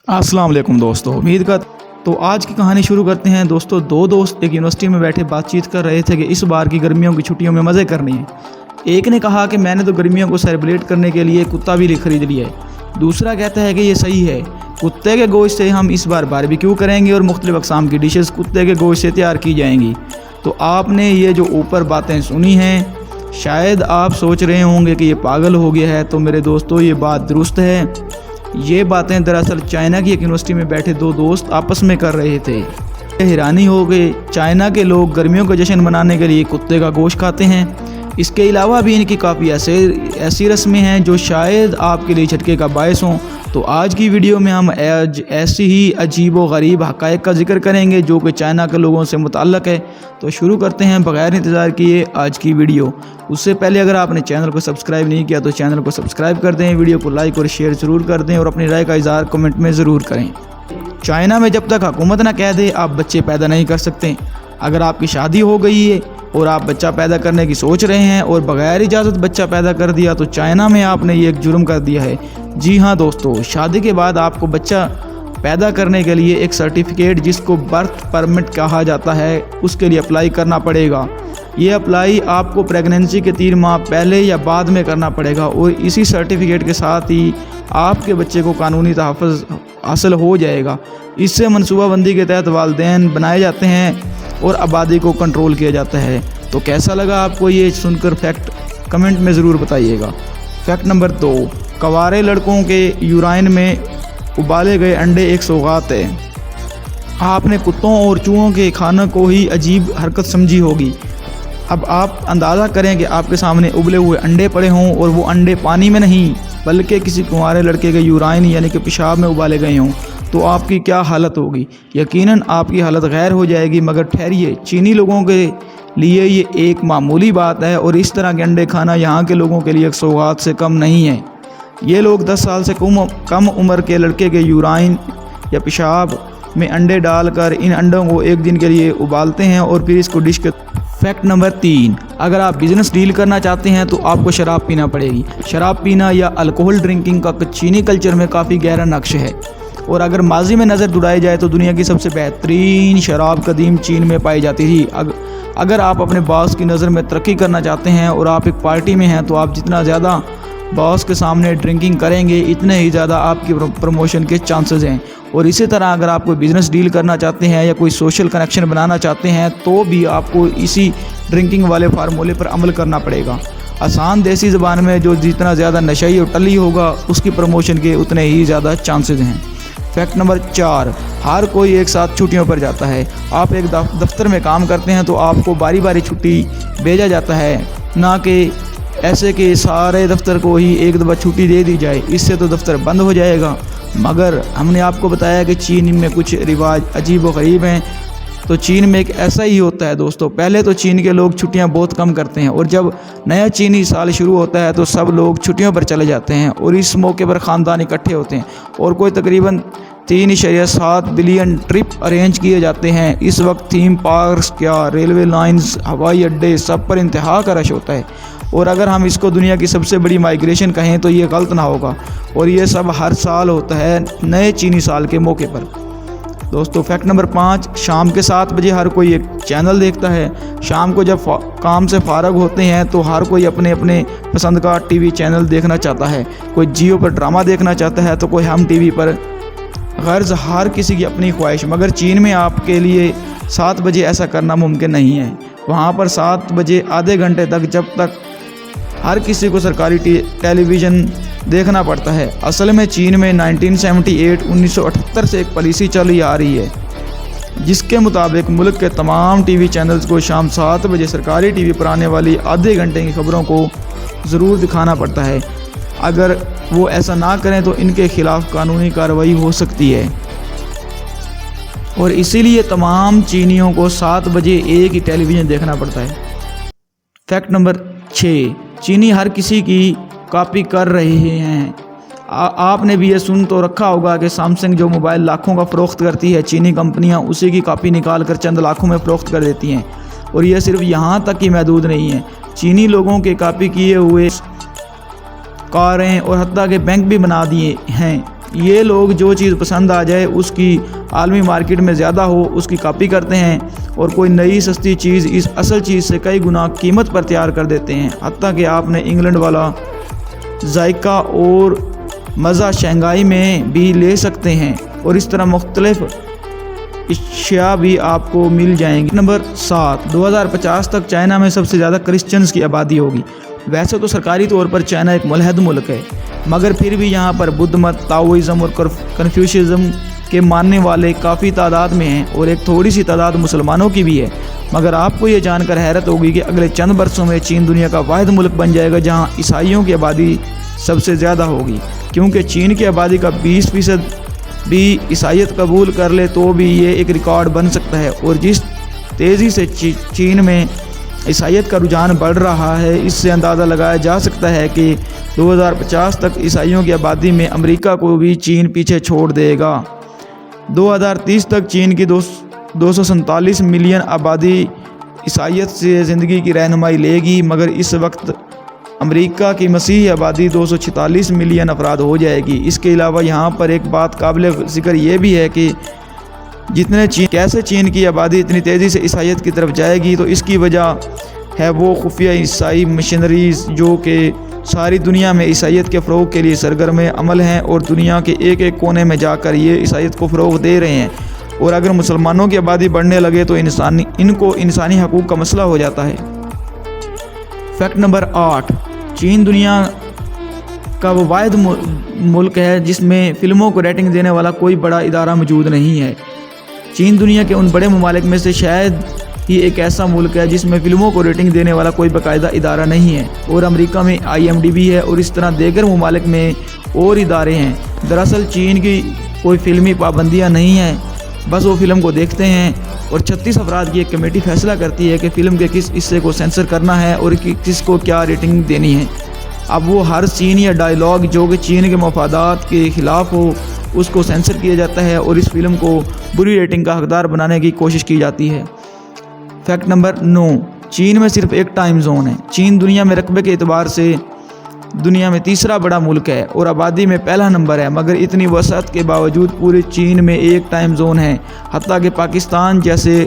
अस्सलाम वालेकुम दोस्तों, उम्मीद कर तो आज की कहानी शुरू करते हैं। दोस्तों, दो दोस्त एक यूनिवर्सिटी में बैठे बातचीत कर रहे थे कि इस बार की गर्मियों की छुट्टियों में मज़े करने हैं। एक ने कहा कि मैंने तो गर्मियों को सेलिब्रेट करने के लिए कुत्ता भी खरीद लिया है। दूसरा कहता है कि ये सही है, कुत्ते के गोश्त से हम इस बार बारबेक्यू करेंगे और मुख्तलिफ अक़साम की डिशेस कुत्ते के गोश्त से तैयार की जाएंगी। तो आपने ये जो ऊपर बातें सुनी हैं, शायद आप सोच रहे होंगे कि ये पागल हो गया है। तो मेरे दोस्तों, ये बात दुरुस्त है। ये बातें दरअसल चाइना की एक यूनिवर्सिटी में बैठे दो दोस्त आपस में कर रहे थे। हैरानी हो गई, चाइना के लोग गर्मियों का जश्न मनाने के लिए कुत्ते का गोश्त खाते हैं। इसके अलावा भी इनकी काफ़ी ऐसी रस्में हैं जो शायद आपके लिए झटके का बायस हों। तो आज की वीडियो में हम ऐसी ही अजीब व गरीब हक़ाइक़ का जिक्र करेंगे जो कि चाइना के लोगों से मुतल्लक़ है। तो शुरू करते हैं बग़ैर इंतज़ार किए आज की वीडियो। उससे पहले अगर आपने चैनल को सब्सक्राइब नहीं किया तो चैनल को सब्सक्राइब कर दें, वीडियो को लाइक और शेयर ज़रूर कर दें और अपनी राय का इज़हार कमेंट में ज़रूर करें। चाइना में जब तक हुकूमत ना कह दे आप बच्चे पैदा नहीं कर सकते। अगर आपकी शादी हो गई है और आप बच्चा पैदा करने की सोच रहे हैं और बग़ैर इजाज़त बच्चा पैदा कर दिया तो चाइना में आपने ये एक जुर्म कर दिया है। जी हाँ दोस्तों, शादी के बाद आपको बच्चा पैदा करने के लिए एक सर्टिफिकेट जिसको बर्थ परमिट कहा जाता है उसके लिए अप्लाई करना पड़ेगा। ये अप्लाई आपको प्रेगनेंसी के 3 माह पहले या बाद में करना पड़ेगा और इसी सर्टिफिकेट के साथ ही आपके बच्चे को कानूनी तहफ़्फ़ुज़ हासिल हो जाएगा। इससे मनसूबाबंदी के तहत वालिदैन बनाए जाते हैं और आबादी को कंट्रोल किया जाता है। तो कैसा लगा आपको ये सुनकर फैक्ट कमेंट में ज़रूर बताइएगा। फैक्ट नंबर 2, कवारे लड़कों के यूराइन में उबाले गए अंडे एक सौगात है। आपने कुत्तों और चूहों के खाने को ही अजीब हरकत समझी होगी। अब आप अंदाज़ा करें कि आपके सामने उबले हुए अंडे पड़े हों और वो अंडे पानी में नहीं बल्कि किसी कुंवारे लड़के के यूराइन यानी कि पेशाब में उबाले गए हों, तो आपकी क्या हालत होगी। यकीनन आपकी हालत गैर हो जाएगी। मगर ठहरिए, चीनी लोगों के लिए ये एक मामूली बात है और इस तरह के अंडे खाना यहाँ के लोगों के लिए एक सौगात से कम नहीं है। ये लोग 10 साल से कम उम्र के लड़के के यूराइन या पेशाब में अंडे डालकर इन अंडों को एक दिन के लिए उबालते हैं और फिर इसको डिश के। फैक्ट नंबर 3, अगर आप बिज़नेस डील करना चाहते हैं तो आपको शराब पीना पड़ेगी। शराब पीना या अल्कोहल ड्रिंकिंग का चीनी कल्चर में काफ़ी गहरा नक्श है और अगर माजी में नज़र दुड़ाई जाए तो दुनिया की सबसे बेहतरीन शराब कदीम चीन में पाई जाती थी। अगर आप अपने बॉस की नज़र में तरक्की करना चाहते हैं और आप एक पार्टी में हैं तो आप जितना ज़्यादा बॉस के सामने ड्रिंकिंग करेंगे इतने ही ज़्यादा आपकी प्रमोशन के चांसेस हैं। और इसी तरह अगर आप कोई बिज़नेस डील करना चाहते हैं या कोई सोशल कनेक्शन बनाना चाहते हैं तो भी आपको इसी ड्रिंकिंग वाले फार्मूले पर अमल करना पड़ेगा। आसान देसी ज़बान में जो जितना ज़्यादा नशई और टली होगा उसकी प्रमोशन के उतने ही ज़्यादा चांसेस हैं। फैक्ट नंबर 4, हर कोई एक साथ छुट्टियों पर जाता है। आप एक दफ्तर में काम करते हैं तो आपको बारी बारी छुट्टी भेजा जाता है, ना कि ऐसे कि सारे दफ्तर को ही एक दफ़ा छुट्टी दे दी जाए। इससे तो दफ्तर बंद हो जाएगा। मगर हमने आपको बताया कि चीन में कुछ रिवाज अजीब व गरीब हैं। तो चीन में एक ऐसा ही होता है दोस्तों। पहले तो चीन के लोग छुट्टियां बहुत कम करते हैं और जब नया चीनी साल शुरू होता है तो सब लोग छुट्टियों पर चले जाते हैं और इस मौके पर ख़ानदान इकट्ठे होते हैं और कोई तकरीबन 3.7 बिलियन ट्रिप अरेंज किए जाते हैं। इस वक्त थीम पार्क्स क्या रेलवे लाइंस हवाई अड्डे सब पर इंतहा का रश होता है और अगर हम इसको दुनिया की सबसे बड़ी माइग्रेशन कहें तो ये गलत ना होगा। और ये सब हर साल होता है नए चीनी साल के मौके पर। दोस्तों, फैक्ट नंबर 5, शाम के 7 बजे हर कोई एक चैनल देखता है। शाम को जब काम से फारग होते हैं तो हर कोई अपने अपने पसंद का टीवी चैनल देखना चाहता है। कोई जियो पर ड्रामा देखना चाहता है तो कोई हम टीवी पर। गर्ज हर किसी की अपनी ख्वाहिश। मगर चीन में आपके लिए 7 बजे ऐसा करना मुमकिन नहीं है। वहाँ पर 7 बजे आधे घंटे तक जब तक हर किसी को सरकारी टेलीविज़न देखना पड़ता है। असल में चीन में 1978 से एक पॉलिसी चली आ रही है जिसके मुताबिक मुल्क के तमाम टीवी चैनल्स को शाम 7 बजे सरकारी टीवी पर आने वाली आधे घंटे की खबरों को ज़रूर दिखाना पड़ता है। अगर वो ऐसा ना करें तो इनके खिलाफ़ कानूनी कार्रवाई हो सकती है और इसीलिए तमाम चीनियों को 7 बजे एक ही टेलीविज़न देखना पड़ता है। फैक्ट नंबर 6, चीनी हर किसी की कॉपी कर रहे हैं। आपने भी ये सुन तो रखा होगा कि सैमसंग जो मोबाइल लाखों का फ़रोख्त करती है, चीनी कंपनियां उसी की कॉपी निकाल कर चंद लाखों में फ़रोख्त कर देती हैं। और ये सिर्फ यहाँ तक ही महदूद नहीं है, चीनी लोगों के कॉपी किए हुए कारें और हत्ता के बैंक भी बना दिए हैं। یہ لوگ جو چیز پسند آ جائے اس کی عالمی مارکیٹ میں زیادہ ہو اس کی کاپی کرتے ہیں اور کوئی نئی سستی چیز اس اصل چیز سے کئی گنا قیمت پر تیار کر دیتے ہیں۔ حتیٰ کہ آپ نے انگلینڈ والا ذائقہ اور مزہ شنگھائی میں بھی لے سکتے ہیں اور اس طرح مختلف اشیاء بھی آپ کو مل جائیں گی۔ نمبر 7، 2050 تک چائنا میں سب سے زیادہ کرسچنز کی آبادی ہوگی۔ ویسے تو سرکاری طور پر چائنا ایک ملحد ملک ہے، مگر پھر بھی یہاں پر بدھ مت، تاؤزم اور کنفیوشزم کے ماننے والے کافی تعداد میں ہیں اور ایک تھوڑی سی تعداد مسلمانوں کی بھی ہے۔ مگر آپ کو یہ جان کر حیرت ہوگی کہ اگلے چند برسوں میں چین دنیا کا واحد ملک بن جائے گا جہاں عیسائیوں کی آبادی سب سے زیادہ ہوگی، کیونکہ چین کی آبادی کا 20% بھی عیسائیت قبول کر لے تو بھی یہ ایک ریکارڈ بن سکتا ہے۔ اور جس تیزی سے چین میں عیسائیت کا رجحان بڑھ رہا ہے، اس سے اندازہ لگایا جا سکتا ہے کہ 2050 تک عیسائیوں کی آبادی میں امریکہ کو بھی چین پیچھے چھوڑ دے گا۔ 2030 تک چین کی 247 ملین آبادی عیسائیت سے زندگی کی رہنمائی لے گی، مگر اس وقت امریکہ کی مسیحی آبادی 246 ملین افراد ہو جائے گی۔ اس کے علاوہ یہاں پر ایک بات قابل ذکر یہ بھی ہے کہ کیسے چین کی آبادی اتنی تیزی سے عیسائیت کی طرف جائے گی، تو اس کی وجہ ہے وہ خفیہ عیسائی مشنریز جو کہ ساری دنیا میں عیسائیت کے فروغ کے لیے سرگرم عمل ہیں اور دنیا کے ایک ایک کونے میں جا کر یہ عیسائیت کو فروغ دے رہے ہیں۔ اور اگر مسلمانوں کی آبادی بڑھنے لگے تو ان کو انسانی حقوق کا مسئلہ ہو جاتا ہے۔ فیکٹ نمبر 8، چین دنیا کا وہ واحد ملک ہے جس میں فلموں کو ریٹنگ دینے والا کوئی بڑا ادارہ موجود نہیں ہے۔ چین دنیا کے ان بڑے ممالک میں سے شاید ہی ایک ایسا ملک ہے جس میں فلموں کو ریٹنگ دینے والا کوئی باقاعدہ ادارہ نہیں ہے، اور امریکہ میں IMDb ہے اور اس طرح دیگر ممالک میں اور ادارے ہیں۔ دراصل چین کی کوئی فلمی پابندیاں نہیں ہیں، بس وہ فلم کو دیکھتے ہیں اور 36 افراد کی ایک کمیٹی فیصلہ کرتی ہے کہ فلم کے کس حصے کو سینسر کرنا ہے اور کس کو کیا ریٹنگ دینی ہے۔ اب وہ ہر سین یا ڈائیلاگ جو کہ چین کے مفادات کے خلاف ہو اس کو سینسر کیا جاتا ہے اور اس فلم کو بری ریٹنگ کا حقدار بنانے کی کوشش کی جاتی ہے۔ فیکٹ نمبر 9، چین میں صرف ایک ٹائم زون ہے۔ چین دنیا میں رقبے کے اعتبار سے دنیا میں تیسرا بڑا ملک ہے اور آبادی میں پہلا نمبر ہے، مگر اتنی وسعت کے باوجود پورے چین میں ایک ٹائم زون ہے۔ حتیٰ کہ پاکستان جیسے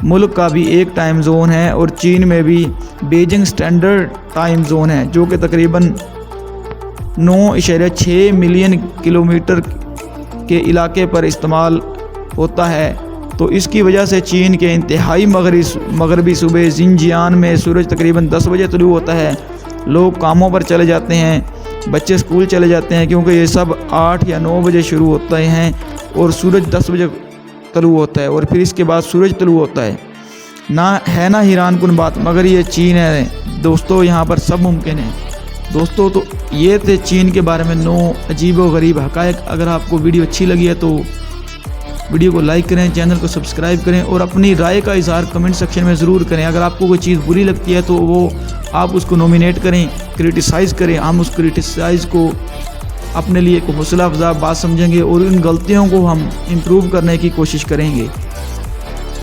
ملک کا بھی ایک ٹائم زون ہے اور چین میں بھی بیجنگ سٹینڈرڈ ٹائم زون ہے جو کہ تقریباً 9.6 ملین کلومیٹر کے علاقے پر استعمال ہوتا ہے۔ تو اس کی وجہ سے چین کے انتہائی مغربی صوبے زنجیان میں سورج تقریباً 10 بجے طلوع ہوتا ہے۔ لوگ کاموں پر چلے جاتے ہیں، بچے اسکول چلے جاتے ہیں کیونکہ یہ سب 8 یا 9 بجے شروع ہوتے ہیں اور سورج 10 بجے طلوع ہوتا ہے اور پھر اس کے بعد سورج طلوع ہوتا ہے۔ نہ حیران کن بات، مگر یہ چین ہے دوستو، یہاں پر سب ممکن ہے۔ دوستو تو یہ تھے چین کے بارے میں 9 عجیب و غریب حقائق۔ اگر آپ کو ویڈیو اچھی لگی ہے تو ویڈیو کو لائک کریں، چینل کو سبسکرائب کریں اور اپنی رائے کا اظہار کمنٹ سیکشن میں ضرور کریں۔ اگر آپ کو کوئی چیز بری لگتی ہے تو وہ آپ اس کو نومینیٹ کریں، کرٹیسائز کریں۔ ہم اس کرٹیسائز کو اپنے لیے ایک حوصلہ افزا بات سمجھیں گے اور ان غلطیوں کو ہم امپروو کرنے کی کوشش کریں گے۔